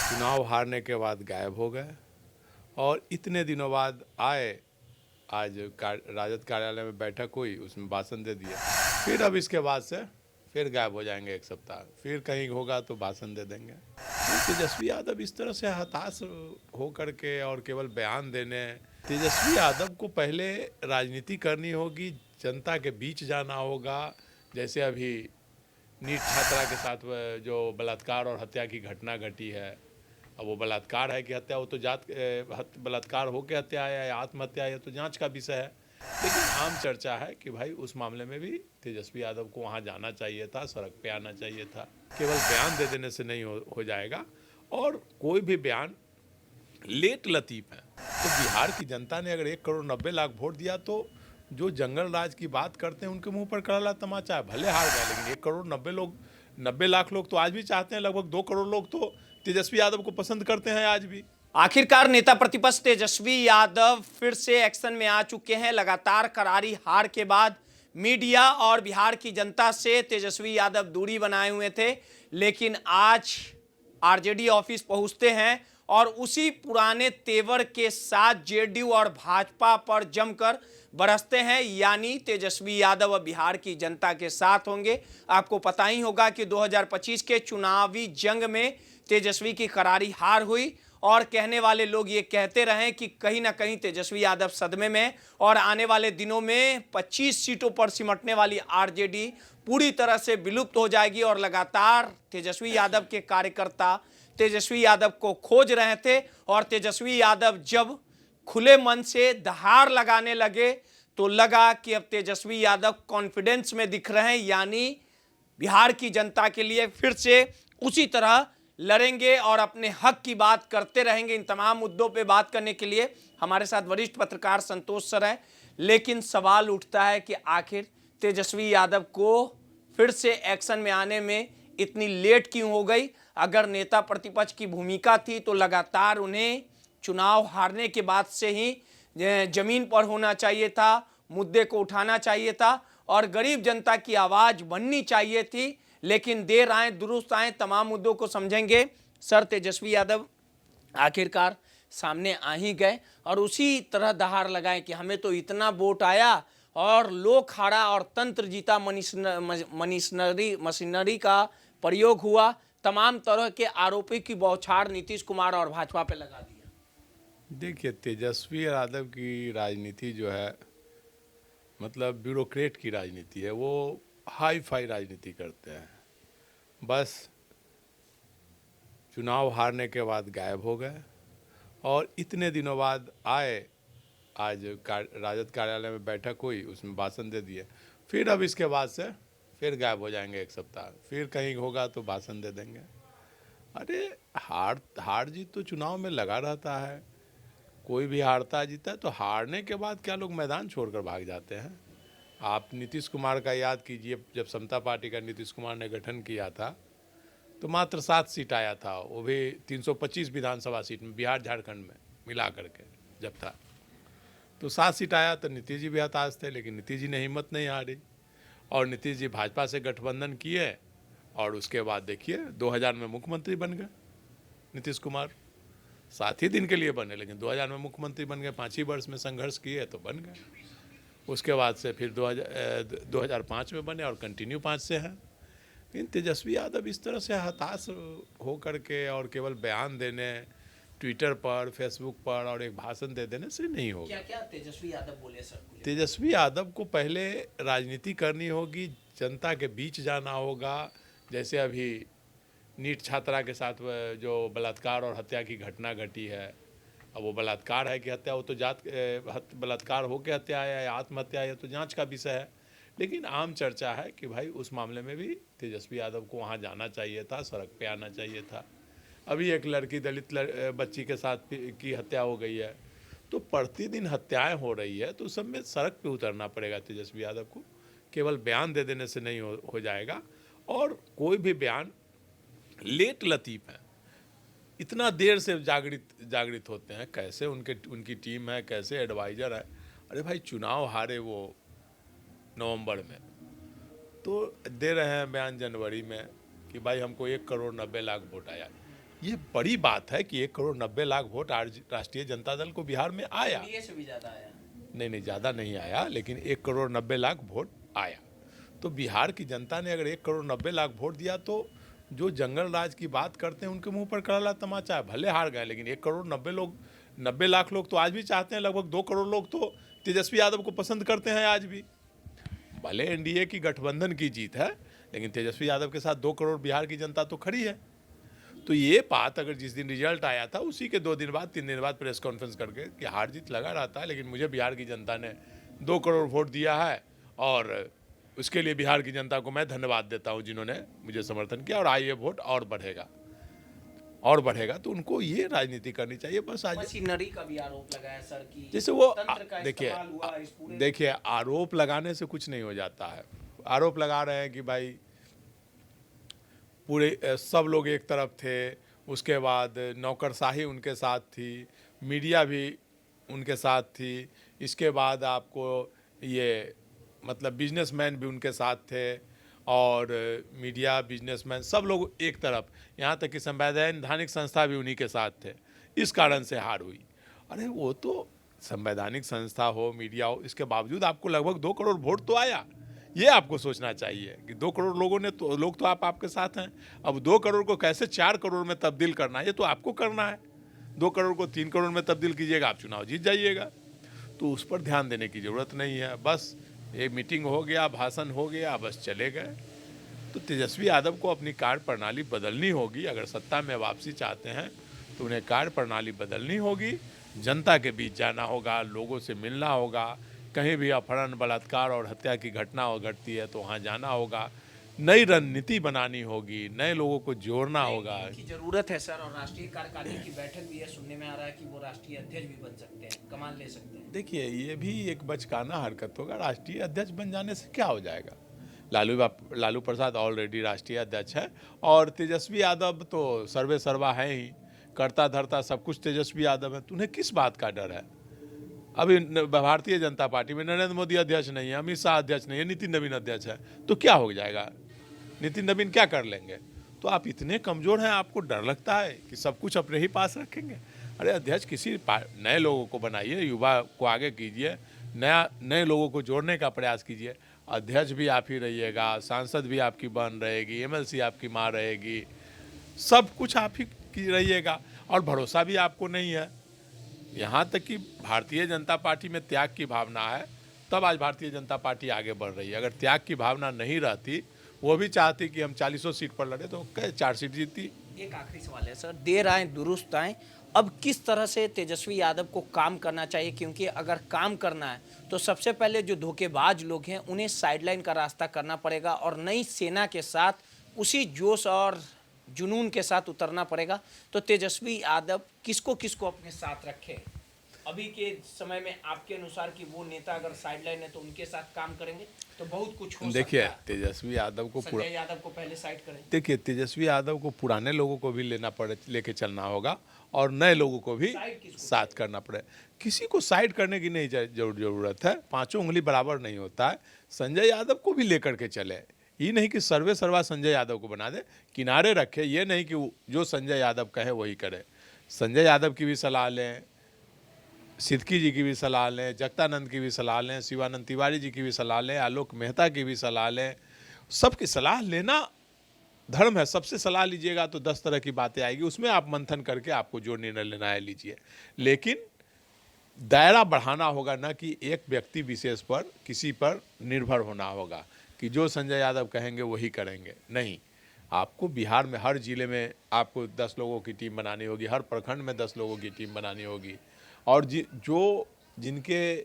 चुनाव हारने के बाद गायब हो गए और इतने दिनों बाद आए। आज राजद कार्यालय में बैठक हुई, उसमें भाषण दे दिया। फिर अब इसके बाद से फिर गायब हो जाएंगे एक सप्ताह, फिर कहीं होगा तो भाषण दे देंगे। तो तेजस्वी यादव इस तरह से हताश हो करके और केवल बयान देने। तेजस्वी यादव को पहले राजनीति करनी होगी, जनता के बीच जाना होगा। जैसे अभी नीट छात्रा के साथ जो बलात्कार और हत्या की घटना घटी है, अब वो बलात्कार है कि हत्या, वो तो बलात्कार हो के हत्या है या आत्महत्या है, ये तो जांच का विषय है। लेकिन आम चर्चा है कि भाई उस मामले में भी तेजस्वी यादव को वहाँ जाना चाहिए था, सड़क पे आना चाहिए था। केवल बयान दे देने से नहीं हो जाएगा। और कोई भी बयान लेट लतीफ़ है। तो बिहार की जनता ने अगर 1,90,00,000 वोट दिया तो जो जंगल राज की बात करते हैं उनके मुंह पर कराला तमाचा है। भले हार गए, लेकिन 1,90,00,000 लोग तो आज भी चाहते हैं। लगभग 2 करोड़ लोग तो तेजस्वी यादव को पसंद करते हैं आज भी। आखिरकार नेता प्रतिपक्ष तेजस्वी यादव फिर से एक्शन में आ चुके हैं। लगातार करारी हार के बाद मीडिया और बिहार की जनता से तेजस्वी यादव दूरी बनाए हुए थे, लेकिन आज आरजेडी ऑफिस पहुंचते हैं और उसी पुराने तेवर के साथ जेडीयू और भाजपा पर जमकर बरसते हैं। यानी तेजस्वी यादव अब बिहार की जनता के साथ होंगे। आपको पता ही होगा कि 2025 के चुनावी जंग में तेजस्वी की करारी हार हुई और कहने वाले लोग ये कहते रहे कि कहीं ना कहीं तेजस्वी यादव सदमे में और आने वाले दिनों में 25 सीटों पर सिमटने वाली आरजेडी पूरी तरह से विलुप्त हो जाएगी। और लगातार तेजस्वी यादव के कार्यकर्ता तेजस्वी यादव को खोज रहे थे और तेजस्वी यादव जब खुले मन से दहाड़ लगाने लगे तो लगा कि अब तेजस्वी यादव कॉन्फिडेंस में दिख रहे हैं, यानी बिहार की जनता के लिए फिर से उसी तरह लड़ेंगे और अपने हक की बात करते रहेंगे। इन तमाम मुद्दों पे बात करने के लिए हमारे साथ वरिष्ठ पत्रकार संतोष सर हैं। लेकिन सवाल उठता है कि आखिर तेजस्वी यादव को फिर से एक्शन में आने में इतनी लेट क्यों हो गई। अगर नेता प्रतिपक्ष की भूमिका थी तो लगातार उन्हें चुनाव हारने के बाद से ही जमीन पर होना चाहिए था, मुद्दे को उठाना चाहिए था और गरीब जनता की आवाज बननी चाहिए थी। लेकिन देर आए दुरुस्त आए, तमाम मुद्दों को समझेंगे। सर, तेजस्वी यादव आखिरकार सामने आ ही गए और उसी तरह दहाड़ लगाए कि हमें तो इतना वोट आया और लोग हारा और तंत्र जीता, मशीनरी का प्रयोग हुआ, तमाम तरह के आरोपी की बौछार नीतीश कुमार और भाजपा पे लगा दिया। देखिए, तेजस्वी यादव की राजनीति जो है, मतलब ब्यूरोक्रेट की राजनीति है। वो हाई फाई राजनीति करते हैं। बस चुनाव हारने के बाद गायब हो गए और इतने दिनों बाद आए। आज राजद कार्यालय में बैठक हुई, उसमें भाषण दे दिए। फिर अब इसके बाद से फिर गायब हो जाएंगे एक सप्ताह, फिर कहीं होगा तो भाषण दे देंगे। अरे हार जीत तो चुनाव में लगा रहता है। कोई भी हारता जीता है, तो हारने के बाद क्या लोग मैदान छोड़कर भाग जाते हैं? आप नीतीश कुमार का याद कीजिए। जब समता पार्टी का नीतीश कुमार ने गठन किया था तो मात्र 7 सीट आया था, वो भी 325 विधानसभा सीट में, बिहार झारखंड में मिला करके जब था। तो 7 सीट आया तो नीतीश जी भी हताश थे, लेकिन नीतीश जी ने हिम्मत नहीं हारी और नीतीश जी भाजपा से गठबंधन किए। और उसके बाद देखिए 2000 में मुख्यमंत्री बन गए नीतीश कुमार। 7 ही दिन के लिए बने, लेकिन 2000 में मुख्यमंत्री बन गए। 5 ही वर्ष में संघर्ष किए तो बन गए। उसके बाद से फिर 2005 में बने और कंटिन्यू 5 से हैं। लेकिन तेजस्वी यादव इस तरह से हताश हो करके और केवल बयान देने, ट्विटर पर, फेसबुक पर और एक भाषण दे देने से नहीं होगा। क्या क्या तेजस्वी यादव बोले सर? तेजस्वी यादव को पहले राजनीति करनी होगी, जनता के बीच जाना होगा। जैसे अभी नीट छात्रा के साथ जो बलात्कार और हत्या की घटना घटी है, अब वो बलात्कार है कि हत्या, वो तो बलात्कार हो के हत्या है या आत्महत्या है, ये तो जांच का विषय है। लेकिन आम चर्चा है कि भाई उस मामले में भी तेजस्वी यादव को वहाँ जाना चाहिए था, सड़क पे आना चाहिए था। अभी एक लड़की, दलित बच्ची के साथ की हत्या हो गई है। तो प्रतिदिन हत्याएं हो रही है, तो उस सब में सड़क पे उतरना पड़ेगा तेजस्वी यादव को। केवल बयान दे देने से नहीं हो जाएगा। और कोई भी बयान लेट लतीफ़ है। इतना देर से जागृत होते हैं, कैसे उनकी टीम है, कैसे एडवाइज़र है। अरे भाई, चुनाव हारे वो नवंबर में, तो दे रहे हैं बयान जनवरी में कि भाई हमको 1,90,00,000 वोट आया। ये बड़ी बात है कि 1,90,00,000 वोट आज राष्ट्रीय जनता दल को बिहार में आया। एनडीए से भी ज्यादा आया। नहीं, ज़्यादा नहीं आया, लेकिन 1,90,00,000 वोट आया। तो बिहार की जनता ने अगर 1,90,00,000 वोट दिया तो जो जंगल राज की बात करते हैं उनके मुंह पर कराला तमाचा है। भले हार गए, लेकिन 1,90,00,000 लोग तो आज भी चाहते हैं। लगभग 2 करोड़ लोग तो तेजस्वी यादव को पसंद करते हैं आज भी। भले एनडीए की गठबंधन की जीत है, लेकिन तेजस्वी यादव के साथ 2 करोड़ बिहार की जनता तो खड़ी है। तो ये बात अगर जिस दिन रिजल्ट आया था उसी के 2 दिन बाद 3 दिन बाद प्रेस कॉन्फ्रेंस करके कि हार जीत लगा रहता है, लेकिन मुझे बिहार की जनता ने 2 करोड़ वोट दिया है और उसके लिए बिहार की जनता को मैं धन्यवाद देता हूं जिन्होंने मुझे समर्थन किया, और आइए वोट और बढ़ेगा। तो उनको ये राजनीति करनी चाहिए। बस आज मशीनरी का भी आरोप लगाया सर की, जैसे वो तंत्र का इस्तेमाल हुआ इस पूरे। देखिए, आरोप लगाने से कुछ नहीं हो जाता है। आरोप लगा रहे हैं कि भाई पूरे सब लोग एक तरफ थे, उसके बाद नौकरशाही उनके साथ थी, मीडिया भी उनके साथ थी, इसके बाद आपको ये मतलब बिजनेसमैन भी उनके साथ थे, और मीडिया बिजनेसमैन सब लोग एक तरफ, यहाँ तक कि संवैधानिक संस्था भी उन्हीं के साथ थे। इस कारण से हार हुई। अरे वो तो संवैधानिक संस्था हो, मीडिया हो, इसके बावजूद आपको लगभग 2 करोड़ वोट तो आया। ये आपको सोचना चाहिए कि 2 करोड़ लोगों ने तो लोग तो आपके साथ हैं। अब 2 करोड़ को कैसे 4 करोड़ में तब्दील करना है, ये तो आपको करना है। 2 करोड़ को 3 करोड़ में तब्दील कीजिएगा, आप चुनाव जीत जाइएगा। तो उस पर ध्यान देने की ज़रूरत नहीं है। बस एक मीटिंग हो गया, भाषण हो गया, बस चले गए। तो तेजस्वी यादव को अपनी कार्य प्रणाली बदलनी होगी। अगर सत्ता में वापसी चाहते हैं तो उन्हें कार्य प्रणाली बदलनी होगी, जनता के बीच जाना होगा, लोगों से मिलना होगा। कहीं भी अपहरण, बलात्कार और हत्या की घटना घटती है तो वहाँ जाना होगा। नई रणनीति बनानी होगी, नए लोगों को जोड़ना होगा की जरूरत है सर। और राष्ट्रीय कार्यकारिणी की बैठक भी है, सुनने में आ रहा है कि वो राष्ट्रीय अध्यक्ष भी बन सकते हैं, कमान ले सकते हैं। देखिए, ये भी एक बचकाना हरकत होगा। राष्ट्रीय अध्यक्ष बन जाने से क्या हो जाएगा? लालू प्रसाद ऑलरेडी राष्ट्रीय अध्यक्ष है, और तेजस्वी यादव तो सर्वे सर्वा है ही, करता धरता सब कुछ तेजस्वी यादव है। तो उन्हें किस बात का डर है? अभी भारतीय जनता पार्टी में नरेंद्र मोदी अध्यक्ष नहीं है, अमित शाह अध्यक्ष नहीं है, नितिन नवीन अध्यक्ष है, तो क्या हो जाएगा? नितिन नवीन क्या कर लेंगे? तो आप इतने कमज़ोर हैं, आपको डर लगता है कि सब कुछ अपने ही पास रखेंगे? अरे अध्यक्ष किसी नए लोगों को बनाइए, युवा को आगे कीजिए, नए लोगों को जोड़ने का प्रयास कीजिए। अध्यक्ष भी आप ही रहिएगा, सांसद भी आपकी बहन रहेगी, एमएलसी आपकी माँ रहेगी, सब कुछ आप ही की रहिएगा, और भरोसा भी आपको नहीं है। यहाँ तक कि भारतीय जनता पार्टी में त्याग की भावना है, तब आज भारतीय जनता पार्टी आगे बढ़ रही है। अगर त्याग की भावना नहीं रहती, वो भी चाहती कि हम 40 सीट पर लड़े, तो 4 सीट जीती। एक आखिरी सवाल है सर, देर आए दुरुस्त आए, अब किस तरह से तेजस्वी यादव को काम करना चाहिए? क्योंकि अगर काम करना है तो सबसे पहले जो धोखेबाज लोग हैं उन्हें साइडलाइन का रास्ता करना पड़ेगा, और नई सेना के साथ उसी जोश और जुनून के साथ उतरना पड़ेगा। तो तेजस्वी यादव किसको किसको अपने साथ रखे अभी के समय में आपके अनुसार, कि वो नेता अगर साइडलाइन है तो उनके साथ काम करेंगे तो बहुत कुछ हो सकता है? देखिए, तेजस्वी यादव को संजय यादव को पहले साइड करें। देखिए, तेजस्वी यादव को पुराने लोगों को भी लेके चलना होगा, और नए लोगों को भी साथ करना पड़े। किसी को साइड करने की नहीं जरूरत है। 5 उंगली बराबर नहीं होता है। संजय यादव को भी लेकर के चले। ये नहीं कि सर्वे सर्वा संजय यादव को बना दे, किनारे रखे। ये नहीं कि जो संजय यादव कहे वही करे। संजय यादव की भी सलाह लें, सिद्दकी जी की भी सलाह लें, जगतानंद की भी सलाह लें, शिवानंद तिवारी जी की भी सलाह लें, आलोक मेहता की भी सलाह लें। सबकी सलाह लेना धर्म है। सबसे सलाह लीजिएगा तो 10 तरह की बातें आएगी, उसमें आप मंथन करके आपको जो निर्णय लेना है लीजिए। लेकिन दायरा बढ़ाना होगा, ना कि एक व्यक्ति विशेष पर, किसी पर निर्भर होना होगा कि जो संजय यादव कहेंगे वही करेंगे। नहीं, आपको बिहार में हर जिले में आपको 10 लोगों की टीम बनानी होगी, हर प्रखंड में 10 लोगों की टीम बनानी होगी, और जिनके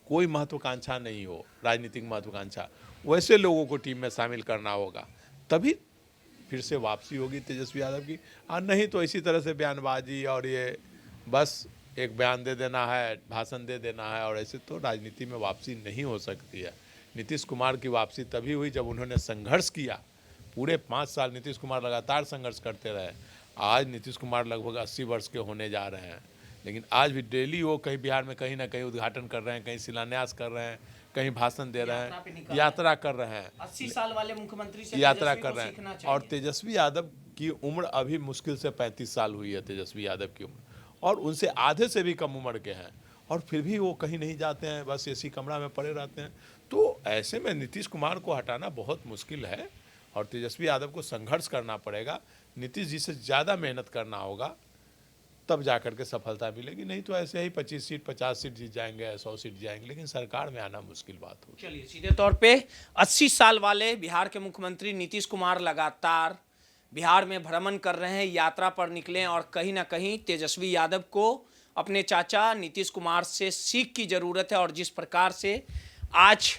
कोई महत्वाकांक्षा नहीं हो, राजनीतिक महत्वाकांक्षा, वैसे लोगों को टीम में शामिल करना होगा। तभी फिर से वापसी होगी तेजस्वी यादव की। और नहीं तो इसी तरह से बयानबाजी और ये बस एक बयान दे देना है, भाषण दे देना है, और ऐसे तो राजनीति में वापसी नहीं हो सकती है। नीतीश कुमार की वापसी तभी हुई जब उन्होंने संघर्ष किया। पूरे 5 साल नीतीश कुमार लगातार संघर्ष करते रहे। आज नीतीश कुमार लगभग 80 वर्ष के होने जा रहे हैं, लेकिन आज भी डेली वो कहीं बिहार में कहीं ना कहीं उद्घाटन कर रहे हैं, कहीं शिलान्यास कर रहे हैं, कहीं भाषण दे रहे हैं, यात्रा कर रहे हैं, 80 साल वाले मुख्यमंत्री से यात्रा कर रहे हैं। और तेजस्वी यादव की उम्र अभी मुश्किल से 35 साल हुई है तेजस्वी यादव की उम्र, और उनसे आधे से भी कम उम्र के हैं, और फिर भी वो कहीं नहीं जाते हैं, बस एसी कमरा में पड़े रहते हैं। तो ऐसे में नीतीश कुमार को हटाना बहुत मुश्किल है और तेजस्वी यादव को संघर्ष करना पड़ेगा। नीतीश जी से ज़्यादा मेहनत करना होगा, तब जाकर के सफलता मिलेगी। नहीं तो ऐसे ही 25 सीट 50 सीट जीत जाएंगे, 100 सीट जाएंगे, लेकिन सरकार में आना मुश्किल बात होगी। चलिए, सीधे तौर पे 80 साल वाले बिहार के मुख्यमंत्री नीतीश कुमार लगातार बिहार में भ्रमण कर रहे हैं, यात्रा पर निकले, और कहीं ना कहीं तेजस्वी यादव को अपने चाचा नीतीश कुमार से सीख की जरूरत है। और जिस प्रकार से आज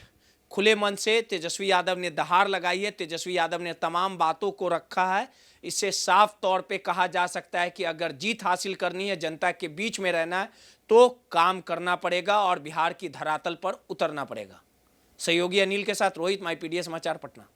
खुले मन से तेजस्वी यादव ने दहाड़ लगाई है, तेजस्वी यादव ने तमाम बातों को रखा है, इससे साफ तौर पे कहा जा सकता है कि अगर जीत हासिल करनी है, जनता के बीच में रहना है, तो काम करना पड़ेगा और बिहार की धरातल पर उतरना पड़ेगा। सहयोगी अनिल के साथ रोहित, माई पीडीएस समाचार, पटना।